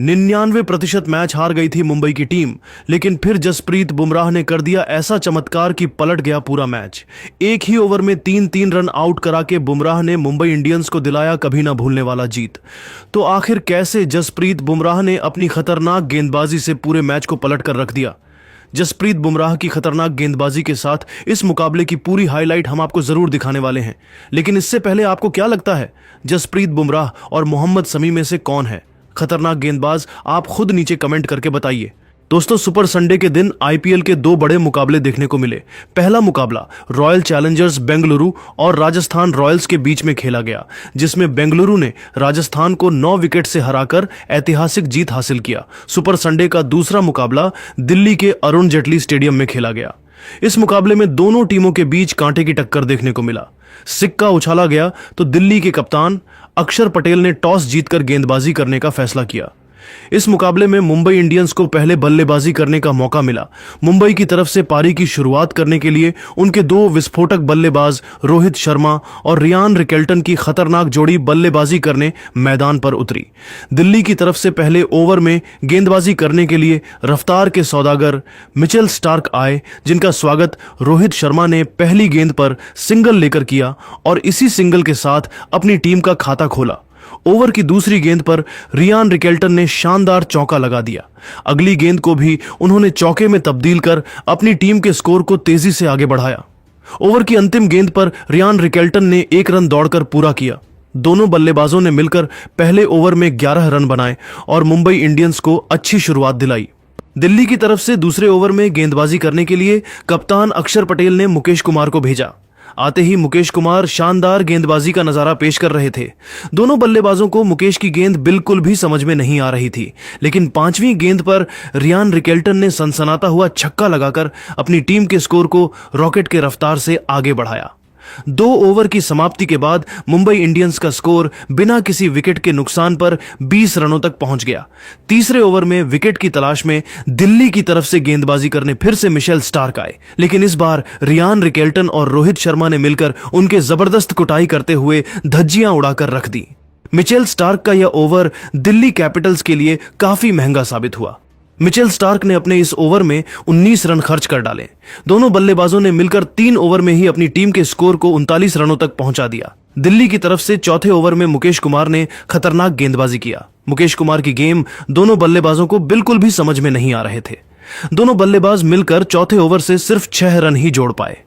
99% match हार गई थी मुंबई की टीम, लेकिन फिर जसप्रीत बुमराह ने कर दिया ऐसा चमत्कार कि पलट गया पूरा मैच। एक ही ओवर में 3-3 रन आउट करा के बुमराह ने मुंबई इंडियंस को दिलाया कभी ना भूलने वाला जीत। तो आखिर कैसे जसप्रीत बुमराह ने अपनी खतरनाक गेंदबाजी से पूरे मैच को पलट कर रख दिया? जसप्रीत बुमराह की खतरनाक गेंदबाजी के साथ इस मुकाबले की पूरी हाईलाइट हम आपको जरूर दिखाने वाले हैं। लेकिन इससे पहले आपको क्या लगता है, जसप्रीत बुमराह और मोहम्मद शमी में से कौन है खतरनाक गेंदबाज? आप खुद नीचे कमेंट करके बताइए। दोस्तों, सुपर संडे के दिन आईपीएल के 2 बड़े मुकाबले देखने को मिले। पहला मुकाबला रॉयल चैलेंजर्स बेंगलुरु और राजस्थान रॉयल्स के बीच में खेला गया, जिसमें बेंगलुरु ने राजस्थान को 9 विकेट से हराकर ऐतिहासिक जीत हासिल किया। सुपर संडे का दूसरा मुकाबला दिल्ली के अरुण जेटली स्टेडियम में खेला गया। इस मुकाबले में दोनों टीमों के बीच कांटे की टक्कर देखने को मिला। सिक्का उछाला गया तो दिल्ली के कप्तान अक्षर पटेल ने टॉस जीतकर गेंदबाजी करने का फैसला किया। इस मुकाबले में मुंबई इंडियंस को पहले बल्लेबाजी करने का मौका मिला। मुंबई की तरफ से पारी की शुरुआत करने के लिए उनके 2 विस्फोटक बल्लेबाज रोहित शर्मा और रियान रिकेल्टन की खतरनाक जोड़ी बल्लेबाजी करने मैदान पर उतरी। दिल्ली की तरफ से पहले ओवर में गेंदबाजी करने के लिए रफ्तार के सौदागर मिचेल स्टार्क आए, जिनका स्वागत रोहित शर्मा ने पहली गेंद पर सिंगल लेकर किया और इसी सिंगल के साथ अपनी टीम का खाता खोला। ओवर की दूसरी गेंद पर रियान रिकेल्टन ने शानदार चौका लगा दिया। अगली गेंद को भी उन्होंने चौके में तब्दील कर अपनी टीम के स्कोर को तेजी से आगे बढ़ाया। ओवर की अंतिम गेंद पर रियान रिकेल्टन ने 1 रन दौड़कर पूरा किया। दोनों बल्लेबाजों ने मिलकर पहले ओवर में 11 रन बनाए और मुंबई इंडियंस को अच्छी शुरुआत दिलाई। दिल्ली की तरफ से दूसरे ओवर में गेंदबाजी करने के लिए कप्तान अक्षर पटेल ने मुकेश कुमार को भेजा। आते ही मुकेश कुमार शानदार गेंदबाजी का नजारा पेश कर रहे थे। दोनों बल्लेबाजों को मुकेश की गेंद बिल्कुल भी समझ में नहीं आ रही थी, लेकिन 5वीं गेंद पर रियान रिकेल्टन ने सनसनाता हुआ छक्का लगाकर अपनी टीम के स्कोर को रॉकेट के रफ्तार से आगे बढ़ाया। 2 ओवर की समाप्ति के बाद मुंबई इंडियंस का स्कोर बिना किसी विकेट के नुकसान पर 20 रनों तक पहुंच गया। तीसरे ओवर में विकेट की तलाश में दिल्ली की तरफ से गेंदबाजी करने फिर से मिचेल स्टार्क आए, लेकिन इस बार रियान रिकेल्टन और रोहित शर्मा ने मिलकर उनके जबरदस्त कुटाई करते हुए धज्जियां उड़ाकर रख दी। मिचेल स्टार्क का यह ओवर दिल्ली कैपिटल्स के लिए काफी महंगा साबित हुआ। मिचेल स्टार्क ने अपने इस ओवर में 19 रन खर्च कर डाले। दोनों बल्लेबाजों ने मिलकर 3 ओवर में ही अपनी टीम के स्कोर को 39 रनों तक पहुंचा दिया। दिल्ली की तरफ से चौथे ओवर में मुकेश कुमार ने खतरनाक गेंदबाजी किया। मुकेश कुमार की गेम दोनों बल्लेबाजों को बिल्कुल भी समझ में नहीं आ रहे थे। दोनों बल्लेबाज मिलकर चौथे ओवर से सिर्फ 6 रन ही जोड़ पाए।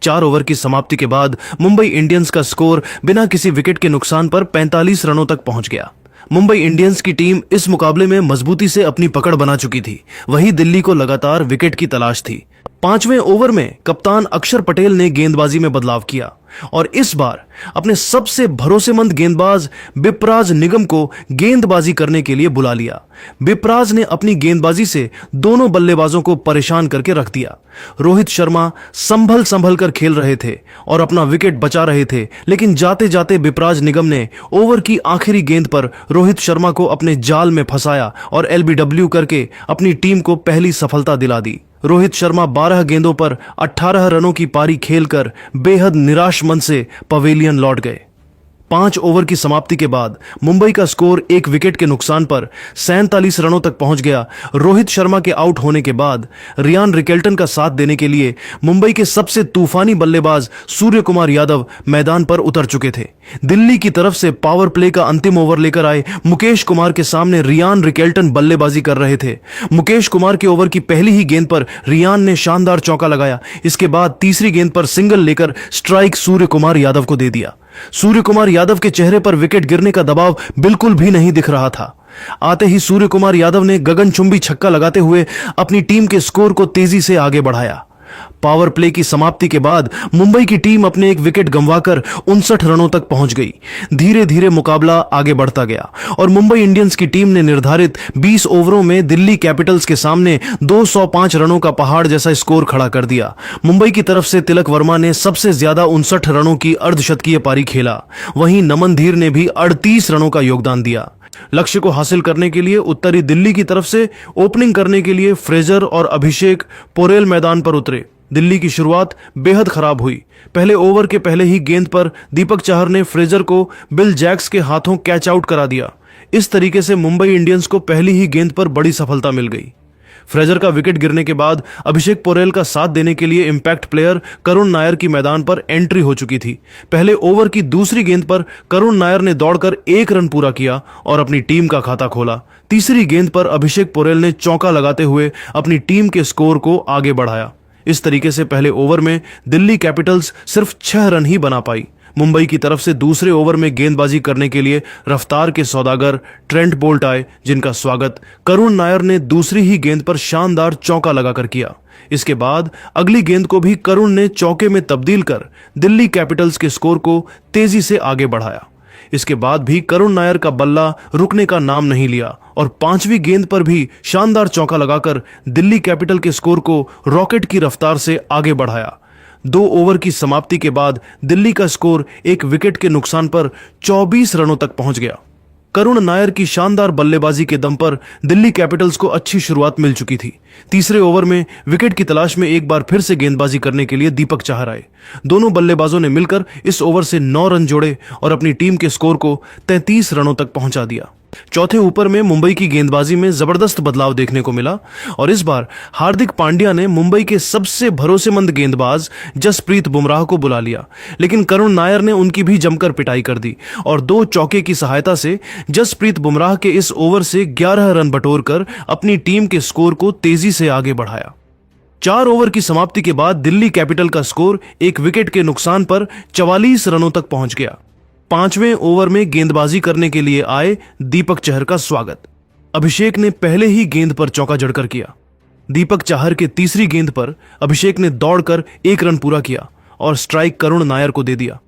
4 ओवर की समाप्ति के बाद मुंबई इंडियंस का स्कोर बिना किसी विकेट के नुकसान पर 45 रनों तक पहुंच गया। मुंबई इंडियंस की टीम इस मुकाबले में मजबूती से अपनी पकड़ बना चुकी थी। वहीं दिल्ली को लगातार विकेट की तलाश थी। 5वें ओवर में कप्तान अक्षर पटेल ने गेंदबाजी में बदलाव किया और इस बार अपने सबसे भरोसेमंद गेंदबाज बिपराज निगम को गेंदबाजी करने के लिए बुला लिया। बिपराज ने अपनी गेंदबाजी से दोनों बल्लेबाजों को परेशान करके रख दिया। रोहित शर्मा संभल कर खेल रहे थे और अपना विकेट बचा रहे थे, लेकिन जाते जाते बिपराज निगम ने ओवर की आखिरी गेंद पर रोहित शर्मा को अपने जाल में फंसाया और एलबीडब्ल्यू करके अपनी टीम को पहली सफलता दिला दी। रोहित शर्मा 12 गेंदों पर 18 रनों की पारी खेलकर बेहद निराश मन से पवेलियन लौट गए। 5 ओवर की समाप्ति के बाद मुंबई का स्कोर 1 विकेट के नुकसान पर 47 रनों तक पहुंच गया। रोहित शर्मा के आउट होने के बाद रियान रिकेल्टन का साथ देने के लिए मुंबई के सबसे तूफानी बल्लेबाज सूर्य कुमार यादव मैदान पर उतर चुके थे। दिल्ली की तरफ से पावर प्ले का अंतिम ओवर लेकर आए मुकेश कुमार के सामने रियान रिकेल्टन बल्लेबाजी कर रहे थे। मुकेश कुमार के ओवर की पहली ही गेंद पर रियान ने शानदार चौका लगाया। इसके बाद तीसरी गेंद पर सिंगल लेकर स्ट्राइक सूर्य कुमार यादव को दे दिया। सूर्य कुमार यादव के चेहरे पर विकेट गिरने का दबाव बिल्कुल भी नहीं दिख रहा था। आते ही सूर्य कुमार यादव ने गगनचुंबी छक्का लगाते हुए अपनी टीम के स्कोर को तेजी से आगे बढ़ाया। पावर प्ले की समाप्ति के बाद मुंबई की टीम अपने 1 विकेट गंवाकर 59 रनों तक पहुंच गई। धीरे धीरे मुकाबला आगे बढ़ता गया और मुंबई इंडियंस की टीम ने निर्धारित 20 ओवरों में दिल्ली कैपिटल्स के सामने 205 रनों का पहाड़ जैसा स्कोर खड़ा कर दिया। मुंबई की तरफ से तिलक वर्मा ने सबसे ज्यादा 59 रनों की अर्धशतकीय पारी खेला। वहीं नमन धीर ने भी 38 रनों का योगदान दिया। लक्ष्य को हासिल करने के लिए उत्तरी दिल्ली की तरफ से ओपनिंग करने के लिए फ्रेजर और अभिषेक पोरेल मैदान पर उतरे। दिल्ली की शुरुआत बेहद खराब हुई। पहले ओवर के पहले ही गेंद पर दीपक चाहर ने फ्रेजर को बिल जैक्स के हाथों कैच आउट करा दिया। इस तरीके से मुंबई इंडियंस को पहली ही गेंद पर बड़ी सफलता मिल गई। फ्रेजर का विकेट गिरने के बाद अभिषेक पोरेल का साथ देने के लिए इंपैक्ट प्लेयर करुण नायर की मैदान पर एंट्री हो चुकी थी। पहले ओवर की दूसरी गेंद पर करुण नायर ने दौड़कर 1 रन पूरा किया और अपनी टीम का खाता खोला। तीसरी गेंद पर अभिषेक पोरेल ने चौका लगाते हुए अपनी टीम के स्कोर को आगे बढ़ाया। इस तरीके से पहले ओवर में दिल्ली कैपिटल्स सिर्फ 6 रन ही बना पाई। मुंबई की तरफ से दूसरे ओवर में गेंदबाजी करने के लिए रफ्तार के सौदागर ट्रेंट बोल्ट आए, जिनका स्वागत करुण नायर ने दूसरी ही गेंद पर शानदार चौका लगाकर किया। इसके बाद अगली गेंद को भी करुण ने चौके में तब्दील कर दिल्ली कैपिटल्स के स्कोर को तेजी से आगे बढ़ाया। इसके बाद भी करुण नायर का बल्ला रुकने का नाम नहीं लिया और 5वीं गेंद पर भी शानदार चौका लगाकर दिल्ली कैपिटल के स्कोर को रॉकेट की रफ्तार से आगे बढ़ाया। 2 ओवर की समाप्ति के बाद दिल्ली का स्कोर 1 विकेट के नुकसान पर 24 रनों तक पहुंच गया। करुण नायर की शानदार बल्लेबाजी के दम पर दिल्ली कैपिटल्स को अच्छी शुरुआत मिल चुकी थी। तीसरे ओवर में विकेट की तलाश में एक बार फिर से गेंदबाजी करने के लिए दीपक चाहर आए। दोनों बल्लेबाजों ने मिलकर इस ओवर से 9 रन जोड़े और अपनी टीम के स्कोर को 33 रनों तक पहुंचा दिया। चौथे ओवर में मुंबई की गेंदबाजी में जबरदस्त बदलाव देखने को मिला और इस बार हार्दिक पांड्या ने मुंबई के सबसे भरोसेमंद गेंदबाज जसप्रीत बुमराह को बुला लिया, लेकिन करुण नायर ने उनकी भी जमकर पिटाई कर दी और 2 चौके की सहायता से जसप्रीत बुमराह के इस ओवर से 11 रन बटोरकर अपनी टीम के स्कोर को तेजी से आगे बढ़ाया। 4 ओवर की समाप्ति के बाद दिल्ली कैपिटल का स्कोर 1 विकेट के नुकसान पर 44 रनों तक पहुंच गया। 5वें ओवर में गेंदबाजी करने के लिए आए दीपक चहर का स्वागत अभिषेक ने पहले ही गेंद पर चौका जड़कर किया। दीपक चाहर के तीसरी गेंद पर अभिषेक ने दौड़कर 1 रन पूरा किया और स्ट्राइक करुण नायर को दे दिया।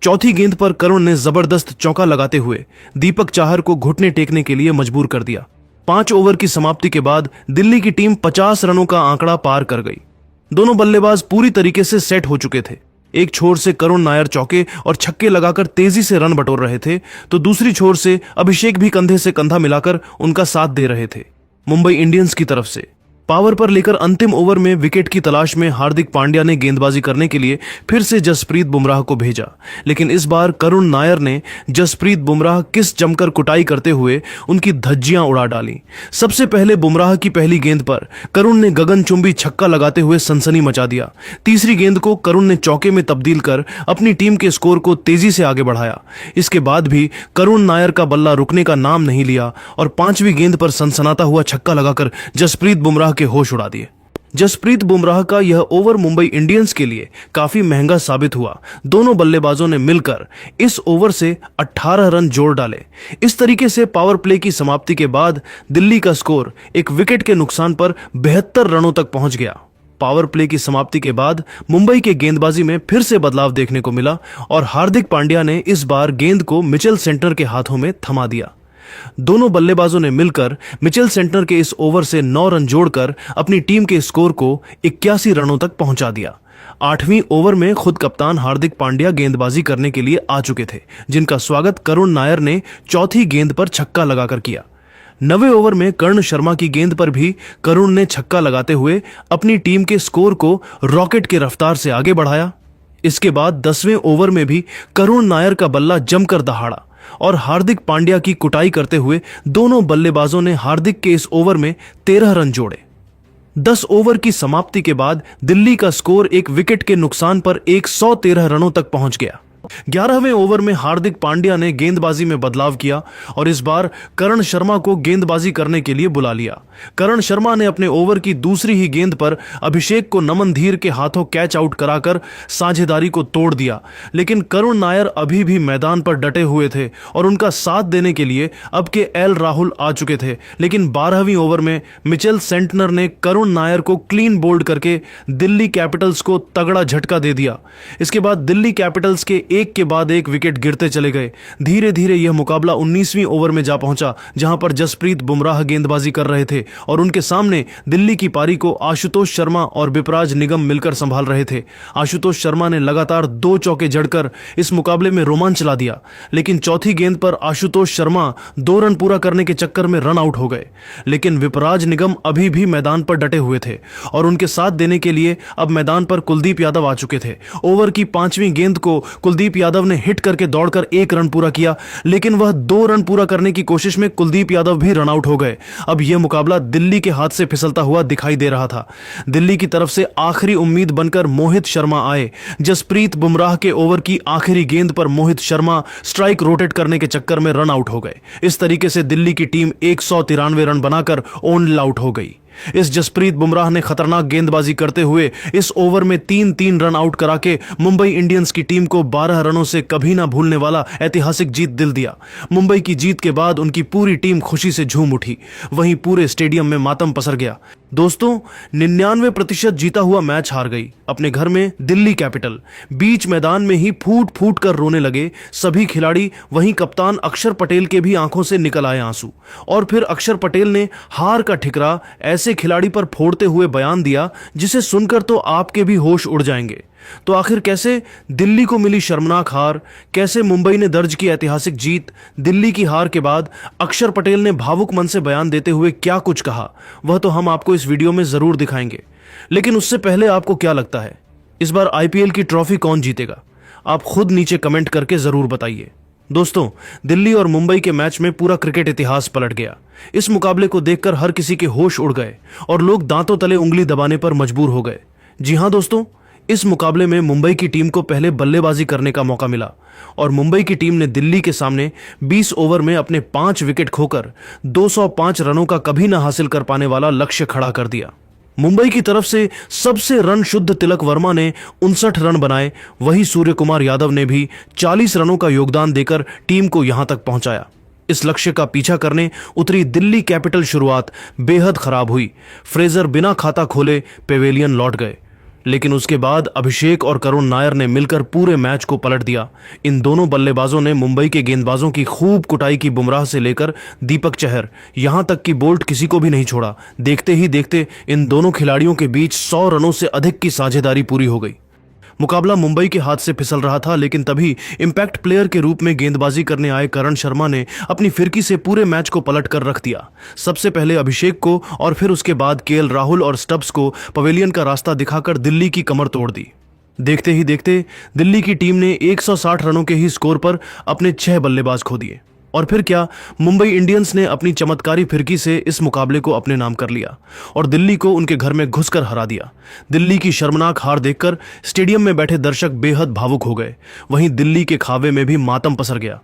चौथी गेंद पर करुण ने जबरदस्त चौका लगाते हुए दीपक चाहर को घुटने टेकने के लिए मजबूर कर दिया। 5 ओवर की समाप्ति के बाद दिल्ली की टीम 50 रनों का आंकड़ा पार कर गई। दोनों बल्लेबाज पूरी तरीके से सेट हो चुके थे। एक छोर से करुण नायर चौके और छक्के लगाकर तेजी से रन बटोर रहे थे, तो दूसरी छोर से अभिषेक भी कंधे से कंधा मिलाकर उनका साथ दे रहे थे। मुंबई इंडियंस की तरफ से पावर पर लेकर अंतिम ओवर में विकेट की तलाश में हार्दिक पांड्या ने गेंदबाजी करने के लिए फिर से जसप्रीत बुमराह को भेजा, लेकिन इस बार करुण नायर ने जसप्रीत बुमराह किस जमकर कुटाई करते हुए उनकी धज्जियां उड़ा डाली। सबसे पहले बुमराह की पहली गेंद पर करुण ने गगनचुंबी छक्का लगाते हुए सनसनी मचा दिया। तीसरी गेंद को करुण ने चौके में तब्दील कर अपनी टीम के स्कोर को तेजी से आगे बढ़ाया। इसके बाद भी करुण नायर का बल्ला रुकने का नाम नहीं लिया और 5वीं गेंद पर सनसनाता हुआ छक्का लगाकर जसप्रीत बुमराह के होश उड़ा दिए। जसप्रीत बुमराह का यह ओवर मुंबई इंडियंस के लिए काफी महंगा साबित हुआ। दोनों बल्लेबाजों ने मिलकर इस ओवर से 18 रन जोड़ डाले। इस तरीके से पावर प्ले की समाप्ति के बाद दिल्ली का स्कोर 1 विकेट के नुकसान पर 72 रनों तक पहुंच गया। पावर प्ले की समाप्ति के बाद मुंबई के गेंदबाजी में फिर से बदलाव देखने को मिला और हार्दिक पांड्या ने इस बार गेंद को मिचेल सेंटनर के हाथों में थमा दिया। दोनों बल्लेबाजों ने मिलकर मिचेल सेंटनर के इस ओवर से 9 रन जोड़कर अपनी टीम के स्कोर को 81 रनों तक पहुंचा दिया। 8वीं ओवर में खुद कप्तान हार्दिक पांड्या गेंदबाजी करने के लिए आ चुके थे, जिनका स्वागत करुण नायर ने चौथी गेंद पर छक्का लगाकर किया। 9वें ओवर में कर्ण शर्मा की गेंद पर भी करुण ने छक्का लगाते हुए अपनी टीम के स्कोर को रॉकेट की रफ्तार से आगे बढ़ाया। इसके बाद 10वें ओवर में भी करुण नायर का बल्ला जमकर दहाड़ा और हार्दिक पांड्या की कुटाई करते हुए दोनों बल्लेबाजों ने हार्दिक के इस ओवर में 13 रन जोड़े। 10 ओवर की समाप्ति के बाद दिल्ली का स्कोर 1 विकेट के नुकसान पर 113 रनों तक पहुंच गया। 11वें ओवर में हार्दिक पांड्या ने गेंदबाजी में बदलाव किया और इस बार करण शर्मा को गेंदबाजी करने के लिए बुला लिया। करण शर्मा ने अपने ओवर की दूसरी ही गेंद पर अभिषेक को नमन धीर के हाथों कैच आउट कराकर साझेदारी को तोड़ दिया, लेकिन करुण नायर अभी भी मैदान पर डटे हुए थे और उनका साथ देने के लिए अब के एल राहुल आ चुके थे। लेकिन 12वीं ओवर में मिचेल सेंटनर ने करुण नायर को क्लीन बोल्ड करके दिल्ली कैपिटल्स को तगड़ा झटका दे दिया। इसके बाद दिल्ली कैपिटल्स के एक के बाद एक विकेट गिरते चले गए। धीरे धीरे यह मुकाबला 19वीं ओवर में जा पहुंचा, जहां पर जसप्रीत बुमराह गेंदबाजी कर रहे थे और उनके सामने दिल्ली की पारी को आशुतोष शर्मा और विपराज निगम मिलकर संभाल रहे थे। आशुतोष शर्मा ने लगातार 2 चौके जड़कर इस मुकाबले में रोमांच ला दिया, लेकिन चौथी गेंद पर आशुतोष शर्मा 2 रन पूरा करने के चक्कर में रन आउट हो गए। लेकिन विपराज निगम अभी भी मैदान पर डटे हुए थे और उनके साथ देने के लिए अब मैदान पर कुलदीप यादव आ चुके थे। ओवर की 5वीं गेंद को कुलदीप कुलदीप यादव ने हिट करके दौड़कर 1 रन पूरा किया, लेकिन वह 2 रन पूरा करने की कोशिश में कुलदीप यादव भी रन आउट हो गए। अब यह मुकाबला दिल्ली के हाथ से फिसलता हुआ दिखाई दे रहा था। दिल्ली की तरफ से आखिरी उम्मीद बनकर मोहित शर्मा आए। जसप्रीत बुमराह के ओवर की आखिरी गेंद पर मोहित शर्मा स्ट्राइक रोटेट करने के चक्कर में रन आउट हो गए। इस तरीके से दिल्ली की टीम 193 रन बनाकर ओनली आउट हो गई। इस जसप्रीत बुमराह ने खतरनाक गेंदबाजी करते हुए इस ओवर में 3-3 रन आउट करा के मुंबई इंडियंस की टीम को 12 रनों से कभी ना भूलने वाला ऐतिहासिक जीत दिल दिया। मुंबई की जीत के बाद उनकी पूरी टीम खुशी से झूम उठी, वहीं पूरे स्टेडियम में मातम पसर गया। दोस्तों, 99% जीता हुआ मैच हार गई अपने घर में दिल्ली कैपिटल। बीच मैदान में ही फूट फूट कर रोने लगे सभी खिलाड़ी। वहीं कप्तान अक्षर पटेल के भी आंखों से निकल आए आंसू। और फिर अक्षर पटेल ने हार का ठिकरा ऐसे खिलाड़ी पर फोड़ते हुए बयान दिया जिसे सुनकर तो आपके भी होश उड़ जाएंगे। तो आखिर कैसे दिल्ली को मिली शर्मनाक हार, कैसे मुंबई ने दर्ज की ऐतिहासिक जीत, दिल्ली की हार के बाद अक्षर पटेल ने भावुक मन से बयान देते हुए क्या कुछ कहा, वह तो हम आपको इस वीडियो में जरूर दिखाएंगे। लेकिन उससे पहले आपको क्या लगता है, इस बार आईपीएल की ट्रॉफी कौन जीतेगा? आप खुद नीचे कमेंट करके जरूर बताइए। दोस्तों, दिल्ली और मुंबई के मैच में पूरा क्रिकेट इतिहास पलट गया। इस मुकाबले को देखकर हर किसी के होश उड़ गए और लोग दांतों तले उंगली दबाने पर मजबूर हो गए। जी हां दोस्तों, इस मुकाबले में मुंबई की टीम को पहले बल्लेबाजी करने का मौका मिला और मुंबई की टीम ने दिल्ली के सामने 20 ओवर में अपने 5 विकेट खोकर 205 रनों का कभी न हासिल कर पाने वाला लक्ष्य खड़ा कर दिया। मुंबई की तरफ से सबसे रन शुद्ध तिलक वर्मा ने 59 रन बनाए, वहीं सूर्य कुमार यादव ने भी 40 रनों का योगदान देकर टीम को यहां तक पहुंचाया। इस लक्ष्य का पीछा करने उतरी दिल्ली कैपिटल शुरुआत बेहद खराब हुई। फ्रेजर बिना खाता खोले पेवेलियन लौट गए, लेकिन उसके बाद अभिषेक और करुण नायर ने मिलकर पूरे मैच को पलट दिया। इन दोनों बल्लेबाजों ने मुंबई के गेंदबाजों की खूब कुटाई की। बुमराह से लेकर दीपक चहर, यहां तक कि बोल्ट किसी को भी नहीं छोड़ा। देखते ही देखते इन दोनों खिलाड़ियों के बीच 100 रनों से अधिक की साझेदारी पूरी हो गई। मुकाबला मुंबई के हाथ से फिसल रहा था, लेकिन तभी इंपैक्ट प्लेयर के रूप में गेंदबाजी करने आए करण शर्मा ने अपनी फिरकी से पूरे मैच को पलट कर रख दिया। सबसे पहले अभिषेक को और फिर उसके बाद केएल राहुल और स्टब्स को पवेलियन का रास्ता दिखाकर दिल्ली की कमर तोड़ दी। देखते ही देखते दिल्ली की टीम ने 160 रनों के ही स्कोर पर अपने 6 बल्लेबाज खो दिए। और फिर क्या, मुंबई इंडियंस ने अपनी चमत्कारी फिरकी से इस मुकाबले को अपने नाम कर लिया और दिल्ली को उनके घर में घुसकर हरा दिया। दिल्ली की शर्मनाक हार देखकर स्टेडियम में बैठे दर्शक बेहद भावुक हो गए। वहीं दिल्ली के खावे में भी मातम पसर गया।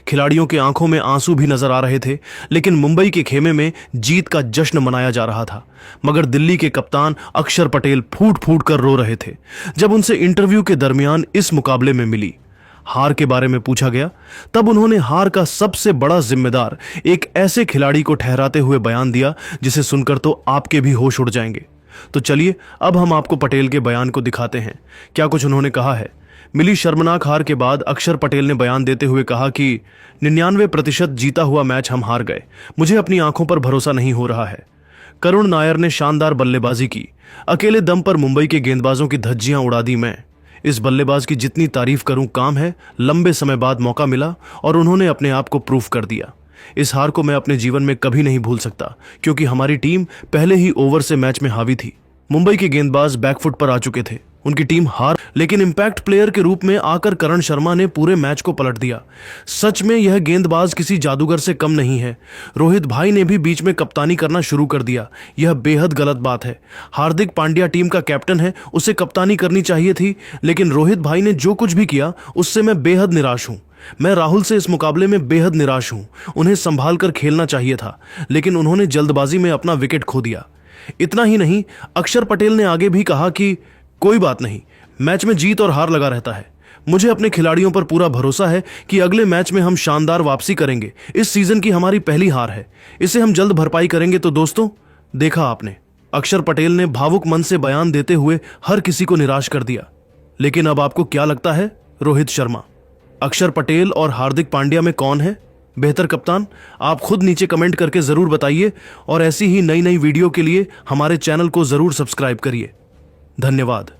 खिलाड़ियों के आंखों में आंसू भी नजर आ रहे थे, लेकिन मुंबई के खेमे में जीत का जश्न मनाया जा रहा था। मगर दिल्ली के कप्तान अक्षर पटेल फूट फूट कर रो रहे थे। जब उनसे इंटरव्यू के दरमियान इस मुकाबले में मिली हार के बारे में पूछा गया, तब उन्होंने हार का सबसे बड़ा जिम्मेदार एक ऐसे खिलाड़ी को ठहराते हुए बयान दिया जिसे सुनकर तो आपके भी होश उड़ जाएंगे। तो चलिए अब हम आपको पटेल के बयान को दिखाते हैं, क्या कुछ उन्होंने कहा है। मिली शर्मनाक हार के बाद अक्षर पटेल ने बयान देते हुए कहा कि 99% जीता हुआ मैच हम हार गए। मुझे अपनी आंखों पर भरोसा नहीं हो रहा है। करुण नायर ने शानदार बल्लेबाजी की। अकेले दम पर मुंबई के गेंदबाजों की धज्जियां उड़ा दी मैं। इस बल्लेबाज की जितनी तारीफ करूं कम है। लंबे समय बाद मौका मिला और उन्होंने अपने आप को प्रूफ कर दिया। इस हार को मैं अपने जीवन में कभी नहीं भूल सकता, क्योंकि हमारी टीम पहले ही ओवर से मैच में हावी थी। मुंबई के गेंदबाज बैकफुट पर आ चुके थे, उनकी टीम हार, लेकिन इंपैक्ट प्लेयर के रूप में आकर करण शर्मा ने पूरे मैच को पलट दिया। सच में यह गेंदबाज किसी जादूगर से कम नहीं है। रोहित भाई ने भी बीच में कप्तानी करना शुरू कर दिया, यह बेहद गलत बात है। हार्दिक पांड्या टीम का कैप्टन है, उसे कप्तानी करनी चाहिए थी, लेकिन रोहित भाई ने जो कुछ भी किया उससे मैं बेहद निराश हूं। मैं राहुल से इस मुकाबले में बेहद निराश हूं। उन्हें संभाल कर खेलना चाहिए था, लेकिन उन्होंने जल्दबाजी में अपना विकेट खो दिया। इतना ही नहीं, अक्षर पटेल ने आगे भी कहा कि कोई बात नहीं, मैच में जीत और हार लगा रहता है। मुझे अपने खिलाड़ियों पर पूरा भरोसा है कि अगले मैच में हम शानदार वापसी करेंगे। इस सीजन की हमारी पहली हार है, इसे हम जल्द भरपाई करेंगे। तो दोस्तों, देखा आपने, अक्षर पटेल ने भावुक मन से बयान देते हुए हर किसी को निराश कर दिया। लेकिन अब आपको क्या लगता है, रोहित शर्मा, अक्षर पटेल और हार्दिक पांड्या में कौन है बेहतर कप्तान? आप खुद नीचे कमेंट करके जरूर बताइए और ऐसी ही नई नई वीडियो के लिए हमारे चैनल को जरूर सब्सक्राइब करिए। धन्यवाद।